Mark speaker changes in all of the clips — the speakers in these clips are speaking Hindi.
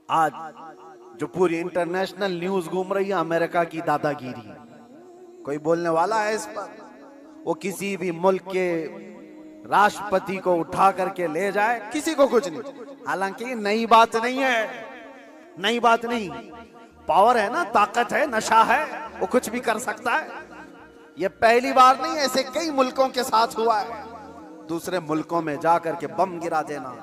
Speaker 1: आज जो पूरी इंटरनेशनल न्यूज घूम रही है अमेरिका की दादागिरी, कोई बोलने वाला है इस पर? वो किसी भी मुल्क के राष्ट्रपति को उठा करके ले जाए, किसी को कुछ नहीं। हालांकि नई बात नहीं है, नई बात नहीं। पावर है ना, ताकत है, नशा है, वो कुछ भी कर सकता है। ये पहली बार नहीं, ऐसे कई मुल्कों के साथ हुआ है। दूसरे मुल्कों में जाकर के बम गिरा देना,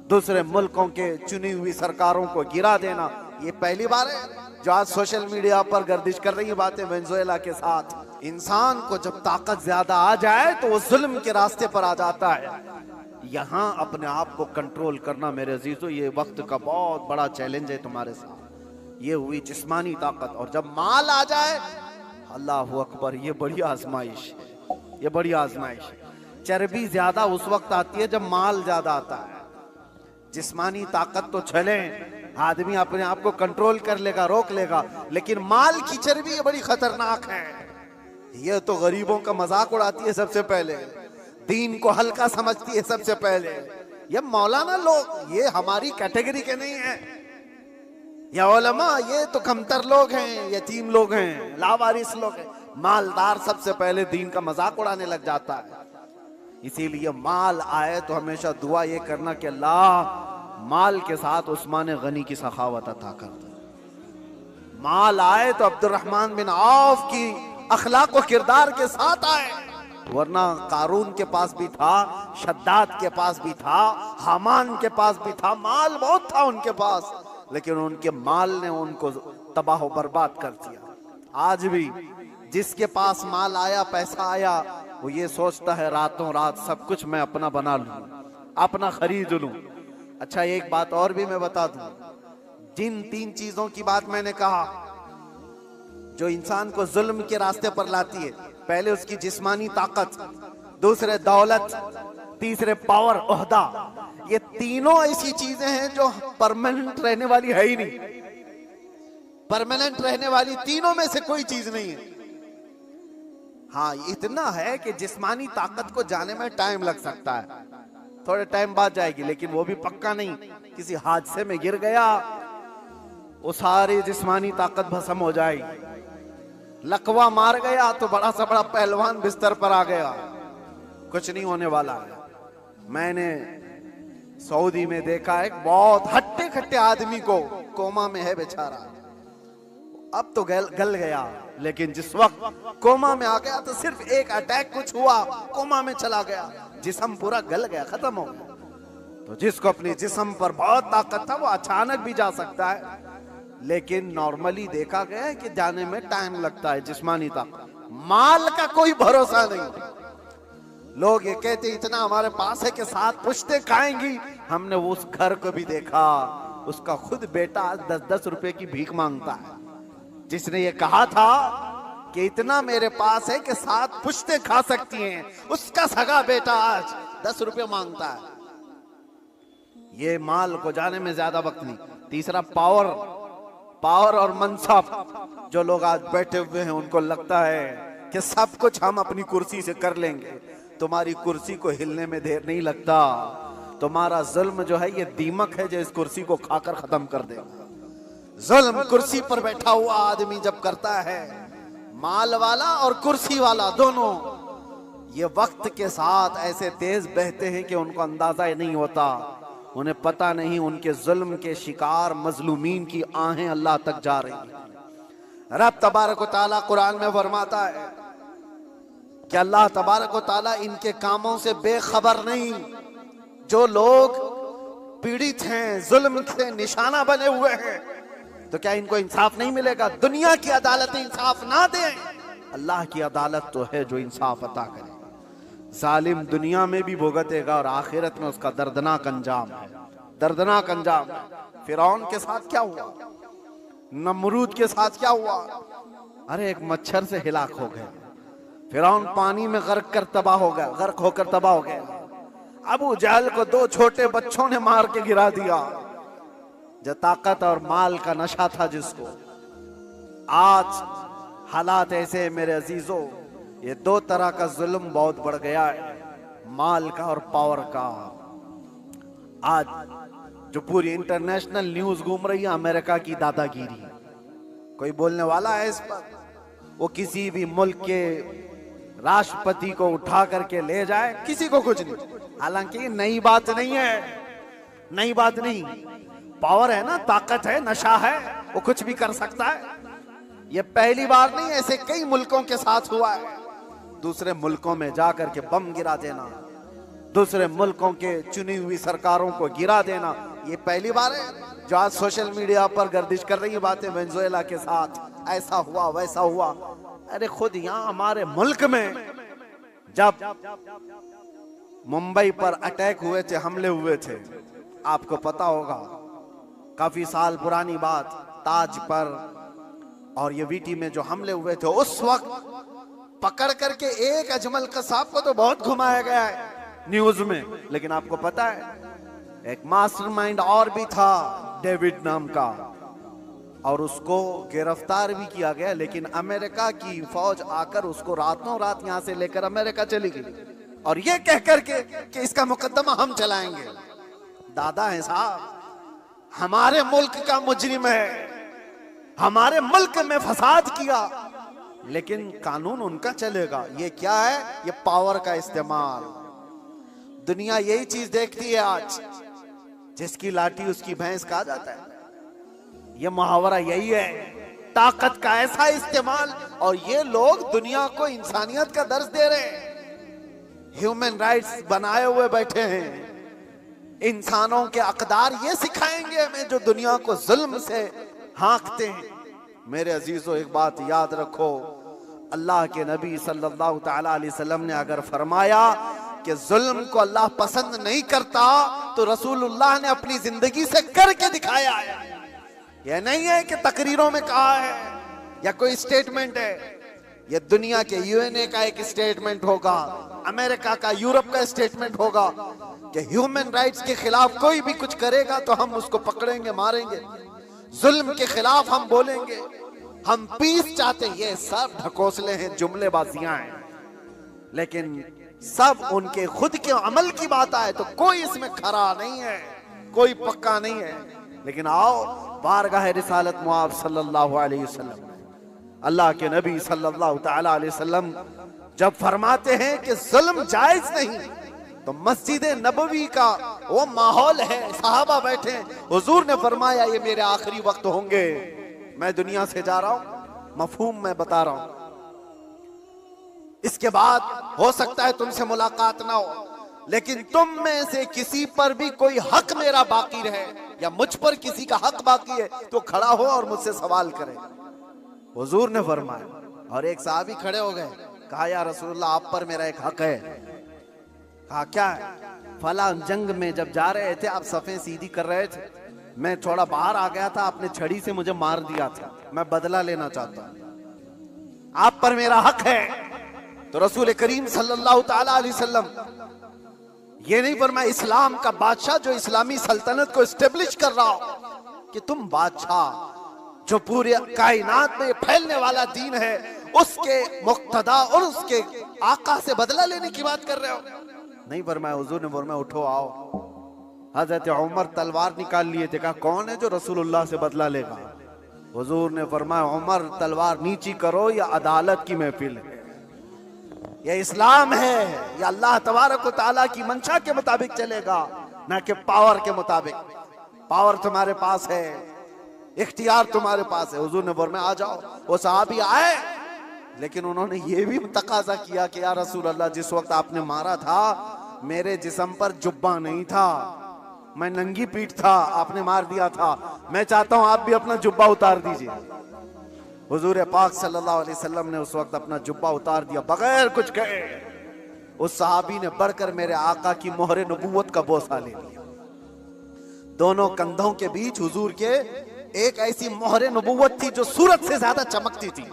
Speaker 1: दूसरे मुल्कों के चुनी हुई सरकारों को गिरा देना, ये पहली बार है। जो आज सोशल मीडिया पर गर्दिश कर रही है बातें वेनेजुएला के साथ। इंसान को जब ताकत ज्यादा आ जाए तो वो जुल्म के रास्ते पर आ जाता है। यहाँ अपने आप को कंट्रोल करना मेरे अजीजों, ये वक्त का बहुत बड़ा चैलेंज है तुम्हारे साथ। ये हुई जिस्मानी ताकत, और जब माल आ जाए, अल्लाह अकबर, ये बड़ी आजमाइश है, ये बड़ी आजमाइश है। चर्बी ज्यादा उस वक्त आती है जब माल ज्यादा आता है। जिस्मानी ताकत तो चले, आदमी अपने आप को कंट्रोल कर लेगा, रोक लेगा, लेकिन माल की चर्बी ये बड़ी खतरनाक है। ये तो गरीबों का मजाक उड़ाती है सबसे पहले, दीन को हल्का समझती है सबसे पहले। ये मौलाना लोग, ये हमारी कैटेगरी के नहीं है। या उलमा, ये तो कमतर लोग हैं, यतीम लोग हैं, लावारिस लोग हैं। मालदार सबसे पहले दीन का मजाक उड़ाने लग जाता है। इसीलिए माल आए तो हमेशा दुआ ये करना कि अल्लाह माल के साथ उस्मान गनी की सखावत अता कर दे। माल आए तो अब्दुर्रहमान बिन औफ की अखलाक व किरदार के साथ आए, वरना कारून के पास भी था, शद्दाद के पास भी था, हामान के पास भी था, माल बहुत था उनके पास, लेकिन उनके माल ने उनको तबाह बर्बाद कर दिया। आज भी जिसके पास माल आया, पैसा आया, वो ये सोचता है रातों रात सब कुछ मैं अपना बना लूं, अपना खरीद लूं। अच्छा, एक बात और भी मैं बता दूं, जिन तीन चीजों की बात मैंने कहा जो इंसान को जुल्म के रास्ते पर लाती है, पहले उसकी जिस्मानी ताकत, दूसरे दौलत, तीसरे पावर, ओहदा, ये तीनों ऐसी चीजें हैं जो परमानेंट रहने वाली है ही नहीं। परमानेंट रहने वाली तीनों में से कोई चीज नहीं है। हाँ, इतना है कि जिस्मानी ताकत को जाने में टाइम लग सकता है, थोड़े टाइम बाद जाएगी, लेकिन वो भी पक्का नहीं। किसी हादसे में गिर गया, वो सारी जिस्मानी ताकत भस्म हो जाएगी। लकवा मार गया तो बड़ा सा बड़ा पहलवान बिस्तर पर आ गया, कुछ नहीं होने वाला है। मैंने सऊदी में देखा एक बहुत हट्टे खट्टे आदमी को, कोमा में है बेचारा, अब तो गल गया, लेकिन जिस वक्त कोमा में आ गया तो सिर्फ एक अटैक कुछ हुआ, कोमा में चला गया, जिस्म पूरा गल गया, खत्म हो गया। तो जिसको अपने जिस्म पर बहुत ताकत था वो अचानक भी जा सकता है, लेकिन नॉर्मली देखा गया है कि जाने में टाइम लगता है। जिस्मानी ताकत, माल का कोई भरोसा नहीं। लोग ये कहते इतना हमारे पास है कि साथ पुश्ते खाएंगी। हमने उस घर को भी देखा, उसका खुद बेटा 10-10 रुपए की भीख मांगता है। जिसने ये कहा था कि इतना मेरे पास है कि 7 पुश्ते खा सकती हैं, उसका सगा बेटा आज 10 रुपए मांगता है। ये माल को जाने में ज्यादा वक्त नहीं। तीसरा पावर, पावर और मनसब। जो लोग आज बैठे हुए हैं उनको लगता है कि सब कुछ हम अपनी कुर्सी से कर लेंगे। तुम्हारी कुर्सी को हिलने में देर नहीं लगता। तुम्हारा जुल्म जो है ये दीमक है जो इस कुर्सी को खाकर खत्म कर देगा। जुल्म कुर्सी पर बैठा हुआ आदमी जब करता है, माल वाला और कुर्सी वाला दोनों, ये वक्त के साथ ऐसे तेज बहते हैं कि उनको अंदाजा नहीं होता। उन्हें पता नहीं उनके जुल्म के शिकार मजलूमीन की आहें अल्लाह तक जा रही हैं। रब तबारक व तआला कुरान में फरमाता है कि अल्लाह तबारक व तआला इनके कामों से बेखबर नहीं। जो लोग पीड़ित हैं, जुल्म के निशाना बने हुए हैं, तो क्या इनको इंसाफ नहीं मिलेगा? दुनिया की अदालत इंसाफ ना दे, अल्लाह की अदालत तो है जो इंसाफ अता करे। जालिम दुनिया में भी भुगतेगा और आखिरत में उसका दर्दनाक अंजाम है, दर्दनाक अंजाम। फिरौन के साथ क्या हुआ, नमरूद के साथ क्या हुआ? अरे एक मच्छर से हिलाक हो गए। फिरौन पानी में गर्क कर तबाह हो गया, गर्क होकर तबाह हो गया। अबू जहल को 2 छोटे बच्चों ने मार के गिरा दिया। जो ताकत और माल का नशा था जिसको, आज हालात ऐसे मेरे अजीजों, ये 2 तरह का जुल्म बहुत बढ़ गया है, माल का और पावर का। आज जो पूरी इंटरनेशनल न्यूज घूम रही है अमेरिका की दादागिरी। कोई बोलने वाला है इस पर? वो किसी भी मुल्क के राष्ट्रपति को उठा करके ले जाए, किसी को कुछ नहीं। हालांकि नई बात नहीं है, नई बात नहीं। पावर है ना, ताकत है, नशा है, वो कुछ भी कर सकता है। ये पहली बार नहीं, ऐसे कई मुल्कों के साथ हुआ है। दूसरे मुल्कों में जाकर के बम गिरा देना, दूसरे मुल्कों के चुनी हुई सरकारों को गिरा देना, ये पहली बार है। जो आज सोशल मीडिया पर गर्दिश कर रही है बातें, वेनेजुएला के साथ ऐसा हुआ वैसा हुआ। अरे खुद यहाँ हमारे मुल्क में जब मुंबई पर अटैक हुए थे, हमले हुए थे, आपको पता होगा, काफी साल पुरानी बात, ताज पर और ये वीटी में जो हमले हुए थे, उस वक्त पकड़ करके एक अजमल कसाब को तो बहुत घुमाया गया है न्यूज में। लेकिन आपको पता है एक मास्टरमाइंड और भी था, डेविड नाम का, और उसको गिरफ्तार भी किया गया। लेकिन अमेरिका की फौज आकर उसको रातों रात यहां से लेकर अमेरिका चली गई, और ये कह करके कि इसका मुकदमा हम चलाएंगे। दादा है साहब, हमारे मुल्क का मुजरिम है, हमारे मुल्क में फसाद किया, लेकिन कानून उनका चलेगा। ये क्या है? ये पावर का इस्तेमाल। दुनिया यही चीज देखती है आज, जिसकी लाठी उसकी भैंस कहा जाता है। ये मुहावरा यही है, ताकत का ऐसा इस्तेमाल। और ये लोग दुनिया को इंसानियत का दर्ज दे रहे हैं, ह्यूमन राइट्स बनाए हुए बैठे हैं। इंसानों के अकदार ये सिखाएंगे हमें जो दुनिया को जुल्म से हाँकते हैं। मेरे अजीजों, एक बात याद रखो, अल्लाह के नबी सल्लल्लाहु तआला अलैहि वसल्लम ने अगर फरमाया कि जुल्म को अल्लाह पसंद नहीं करता, तो रसूलुल्लाह ने अपनी जिंदगी से करके दिखाया है। यह नहीं है कि तकरीरों में कहा है या कोई स्टेटमेंट है। यह दुनिया के यूएनए का एक स्टेटमेंट होगा, अमेरिका का, यूरोप का स्टेटमेंट होगा कि ह्यूमन राइट्स के खिलाफ कोई भी कुछ करेगा तो हम उसको पकड़ेंगे, मारेंगे। जुल्म के खिलाफ हम बोलेंगे, हम पीस चाहते हैं। ये सब ढकोसले हैं, जुमलेबाजियां हैं। लेकिन सब उनके खुद के अमल की बात आए तो कोई इसमें खरा नहीं है, कोई पक्का नहीं है। लेकिन आओ, बारगाह रिसालत मुआब सल्लल्लाहु अलैहि वसल्लम, अल्लाह के नबी सल्लल्लाहु तआला अलैहि वसल्लम जब फरमाते हैं कि जुल्म जायज नहीं, तो मस्जिद नबवी का वो माहौल है, सहाबा बैठे, हुजूर ने फरमाया ये मेरे आखिरी वक्त होंगे, मैं दुनिया से जा रहा हूं, मफहूम मैं बता रहा हूं, इसके बाद हो सकता है तुमसे मुलाकात ना हो, लेकिन तुम में से किसी पर भी कोई हक मेरा बाकी रहे या मुझ पर किसी का हक बाकी है तो खड़ा हो और मुझसे सवाल करे। हुजूर ने फरमाया, और एक साहबी खड़े हो गए, कहा या रसूलुल्लाह आप पर मेरा एक हक है। कहा क्या है? फला जंग में जब जा रहे थे, आप सफ़ें सीधी कर रहे थे, मैं थोड़ा बाहर आ गया था, आपने छड़ी से मुझे मार दिया था, मैं बदला लेना चाहता हूं, आप पर मेरा हक है। तो रसूल करीम सल्लल्लाहु तआला अलैहि वसल्लम ये नहीं फरमाया इस्लाम का बादशाह जो इस्लामी सल्तनत को एस्टेब्लिश कर रहा हो कि तुम बादशाह जो पूरे कायनात में फैलने वाला दीन है उसके मुक्तदा और उसके आका से बदला लेने की बात कर रहे हो। नहीं फरमाया, हुजूर ने फरमाया उठो आओ। हजरत उमर तलवार निकाल लिए थे, कहा कौन है जो रसूलुल्लाह से बदला लेगा? हुजूर ने फरमाया उमर तलवार नीची करो, या अदालत की महफिल है, ये इस्लाम है, या अल्लाह तबारक व तआला की मंशा के मुताबिक चलेगा, ना कि पावर के मुताबिक। पावर तुम्हारे पास है, इख्तियार तुम्हारे पास है। हुजूर ने फरमाया आ जाओ। वो सहाबी आए, लेकिन उन्होंने ये भी तकाजा किया कि या रसूल अल्लाह, जिस वक्त आपने मारा था मेरे जिस्म पर जुब्बा नहीं था, मैं नंगी पीठ था, आपने मार दिया था, मैं चाहता हूं आप भी अपना जुब्बा उतार दीजिए। हुजूर पाक सल्लल्लाहु अलैहि वसल्लम ने उस वक्त अपना जुब्बा उतार दिया बगैर कुछ कहे। उस सहाबी ने बढ़कर मेरे आका की मोहरे नबूवत का बोसा ले लिया। दोनों कंधों के बीच हुजूर के एक ऐसी मोहरे नबूवत थी जो सूरत से ज्यादा चमकती थी।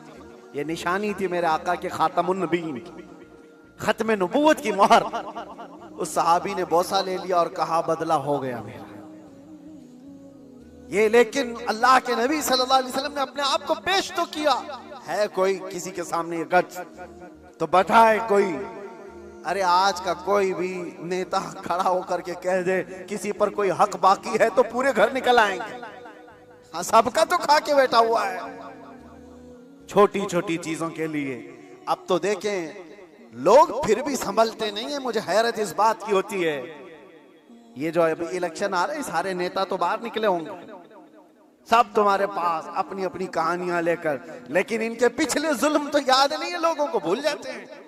Speaker 1: ये निशानी थी मेरे आका के खातमुन नबीन की, खत्म नबूवत की मोहर। उस सहाबी ने बोसा ले लिया और कहा बदला हो गया मेरा ये। लेकिन अल्लाह के नबी सल्लल्लाहु अलैहि वसल्लम ने अपने आप को पेश तो किया है, कोई किसी के सामने ये गच तो बैठा है कोई, अरे आज का कोई भी नेता खड़ा होकर के कह दे किसी पर कोई हक बाकी है तो पूरे घर निकल आएंगे। हाँ, सबका तो खा के बैठा हुआ है छोटी छोटी चीजों के लिए। अब तो देखें लोग फिर भी संभलते नहीं है। मुझे हैरत इस बात की होती है, ये जो अभी इलेक्शन आ रहे हैं सारे नेता तो बाहर निकले होंगे, सब तुम्हारे पास अपनी अपनी कहानियां लेकर, लेकिन इनके पिछले जुल्म तो याद नहीं है, लोगों को भूल जाते हैं।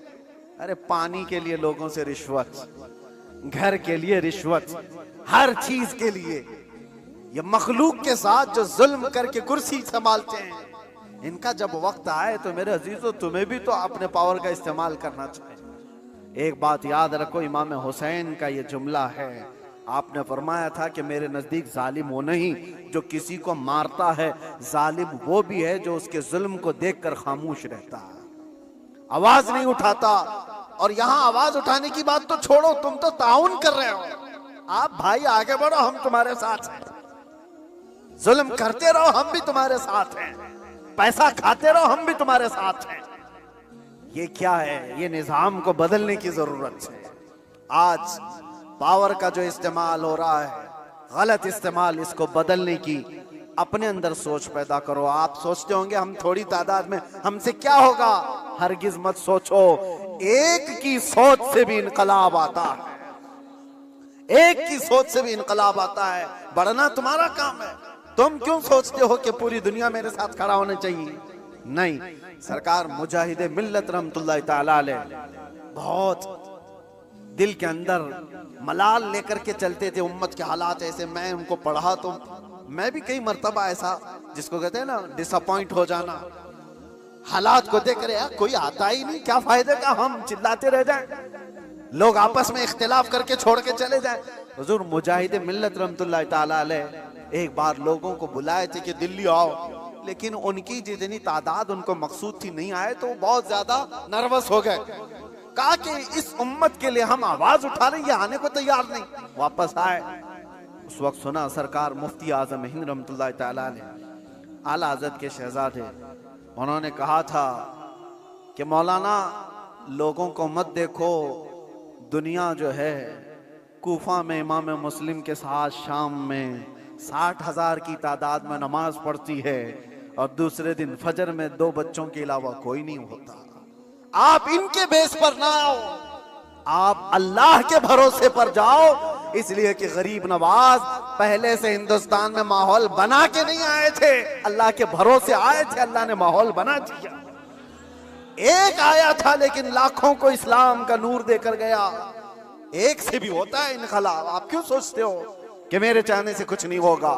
Speaker 1: अरे पानी के लिए लोगों से रिश्वत, घर के लिए रिश्वत, हर चीज के लिए। ये मखलूक के साथ जो जुल्म करके कुर्सी संभालते हैं, इनका जब वक्त आए तो मेरे अजीजों तुम्हें भी तो अपने पावर का इस्तेमाल करना चाहिए। एक बात याद रखो, इमाम हुसैन का ये जुमला है, आपने फरमाया था कि मेरे नजदीक जालिम वो नहीं जो किसी को मारता है, जालिम वो भी है जो उसके जुल्म को देखकर खामोश रहता है, आवाज नहीं उठाता। और यहां आवाज उठाने की बात तो छोड़ो, तुम तो ताउन कर रहे हो। आप भाई आगे बढ़ो, हम तुम्हारे साथ हैं। जुल्म करते रहो, हम भी तुम्हारे साथ हैं। पैसा खाते रहो, हम भी तुम्हारे साथ हैं। ये क्या है? ये निजाम को बदलने की जरूरत है। आज पावर का जो इस्तेमाल हो रहा है, गलत इस्तेमाल, इसको बदलने की अपने अंदर सोच पैदा करो। आप सोचते होंगे हम थोड़ी तादाद में, हमसे क्या होगा? हरगिज मत सोचो, एक की सोच से भी इनकलाब आता है, एक की सोच से भी इनकलाब आता है। बढ़ना तुम्हारा काम है। तुम क्यों सोचते हो कि पूरी दुनिया मेरे साथ खड़ा होना चाहिए? नहीं, सरकार मुजाहिदे मिल्लत रहमतुल्लाह तआला अलैह बहुत दिल के अंदर मलाल लेकर के चलते थे। उम्मत के हालात ऐसे, मैं उनको पढ़ा तो मैं भी कई मर्तबा ऐसा, जिसको कहते हैं ना डिसअपॉइंट हो जाना, हालात को देख रहे यार कोई आता ही नहीं, क्या फायदे का हम चिल्लाते रह जाएं, लोग आपस में इख्तिलाफ करके छोड़ के चले जाएं। हुजूर मुजाहिदे मिल्लत रहमतुल्लाह तआला अलैह एक बार लोगों को बुलाए थे कि दिल्ली आओ, लेकिन उनकी जितनी तादाद उनको मकसूद थी नहीं आए, तो बहुत ज्यादा नर्वस हो गए। कहा कि इस उम्मत के लिए हम आवाज उठा रहे, ये आने को तैयार नहीं। वापस आए, उस वक्त सुना सरकार मुफ्ती आजम हिंद रहमतुल्लाह तआला अलैह आला हज़रत के शहजादे, उन्होंने कहा था कि मौलाना लोगों को मत देखो, दुनिया जो है कूफा में इमाम मुस्लिम के साथ शाम में 60,000 की तादाद में नमाज पढ़ती है और दूसरे दिन फजर में 2 बच्चों के अलावा कोई नहीं होता। आप इनके बेस पर ना आओ, आप अल्लाह के भरोसे पर जाओ। इसलिए कि गरीब नवाज पहले से हिंदुस्तान में माहौल बना के नहीं आए थे, अल्लाह के भरोसे आए थे, अल्लाह ने माहौल बना दिया। एक आया था लेकिन लाखों को इस्लाम का नूर देकर गया। एक से भी होता है इनकलाब। आप क्यों सोचते हो कि मेरे चाहने से कुछ नहीं होगा?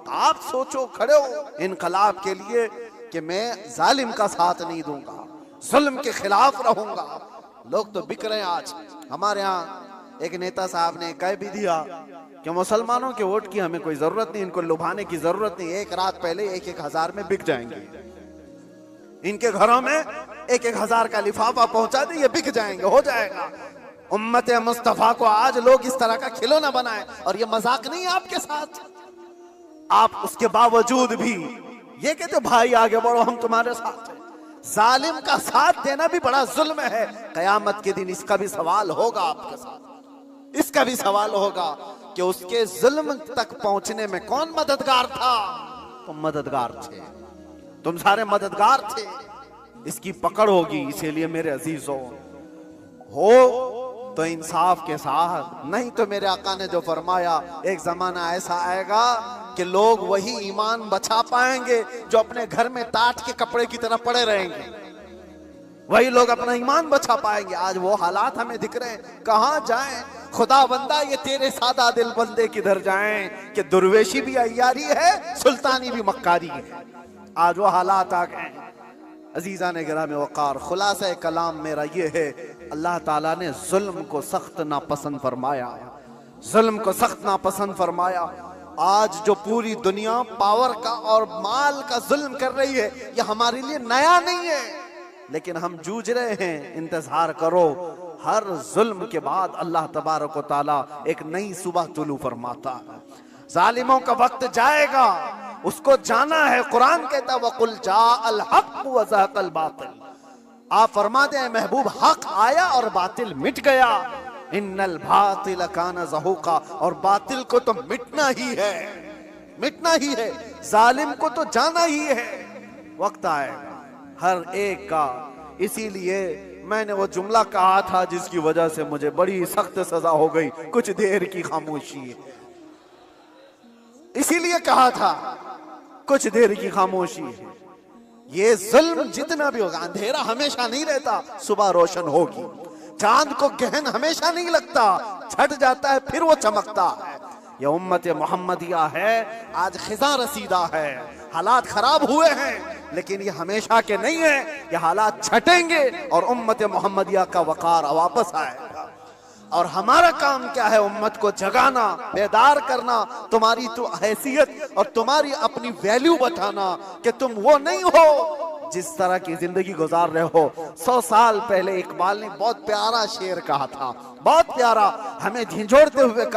Speaker 1: आप सोचो, खड़े हो इनकलाब के लिए कि मैं जालिम का साथ नहीं दूंगा, जुल्म के खिलाफ रहूंगा। लोग तो बिक रहे हैं आज। हमारे यहाँ एक नेता साहब ने कह भी दिया कि मुसलमानों के वोट की हमें कोई जरूरत नहीं, इनको लुभाने की जरूरत नहीं, एक रात पहले 1-1 हजार में बिक जाएंगे, इनके घरों में 1-1 हजार का लिफाफा पहुंचा दे, ये बिक जाएंगे, हो जाएगा। उम्मत मुस्तफा को आज लोग इस तरह का खिलौना बनाए, और ये मजाक नहीं है आपके साथ। आप उसके बावजूद भी ये कहते भाई आगे बढ़ो, हम तुम्हारे साथ हैं। जालिम का साथ देना भी बड़ा जुल्म है। कयामत के दिन इसका भी सवाल होगा आपके साथ, इसका भी सवाल होगा कि उसके जुल्म तक पहुंचने में कौन मददगार था? तुम मददगार थे, तुम सारे मददगार थे। इसकी पकड़ होगी। इसीलिए मेरे अजीजों, हो तो इंसाफ के साथ, नहीं तो मेरे आका ने जो फरमाया, एक जमाना ऐसा आएगा कि लोग वही ईमान बचा पाएंगे जो अपने घर में टाट के कपड़े की तरह पड़े रहेंगे, वही लोग अपना ईमान बचा पाएंगे। आज वो हालात हमें दिख रहे हैं। कहां जाएं खुदा बंदा, ये तेरे सादा दिल बंदे किधर जाएं कि दुर्वेशी भी अय्यारी है, सुल्तानी भी मक्कारी है। आज वो हालात आ गए। अजीजा ने गिराम वकार, खुलासा कलाम मेरा ये है, अल्लाह ताला ने जुल्म को सख्त नापसंद फरमाया, जुल्म को सख्त नापसंद फरमाया। आज जो पूरी दुनिया पावर का और माल का जुल्म कर रही है, ये हमारे लिए नया नहीं है, लेकिन हम जूझ रहे हैं। इंतजार करो, हर जुल्म के बाद अल्लाह तबारक व तआला एक नई सुबह तुलू फरमाता है। जालिमों का वक्त जाएगा, उसको जाना है। कुरान कहता है वकुल जाअल हक व ज़हक़ल बातिल, आप फरमाते हैं महबूब हक आया और बातिल मिट गया। इन्नल बातिल काना ज़हूका, और बातिल को तो मिटना ही है, मिटना ही है, जालिम को तो जाना ही है। वक्त आएगा हर एक का। इसीलिए मैंने वो जुमला कहा था जिसकी वजह से मुझे बड़ी सख्त सजा हो गई, कुछ देर की खामोशी। इसीलिए कहा था कुछ देर की खामोशी। ये जुल्म जितना भी होगा, अंधेरा हमेशा नहीं रहता, सुबह रोशन होगी। चांद को गहन हमेशा नहीं लगता, छट जाता है फिर वो चमकता है। ये उम्मत मोहम्मदिया है, आज खिजा रसीदा है, हालात खराब हुए हैं, लेकिन ये हमेशा के नहीं है। ये हालात छटेंगे और उम्मत मोहम्मदिया का वकार वापस आएगा। और हमारा काम क्या है? उम्मत को जगाना, बेदार करना, तुम्हारी तो हैसियत और तुम्हारी अपनी वैल्यू बताना कि तुम वो नहीं हो जिस तरह की जिंदगी गुजार रहे हो। 100 साल पहले इकबाल ने बहुत प्यारा शेर कहा था, बहुत प्यारा, हमें झिंझोड़ते हुए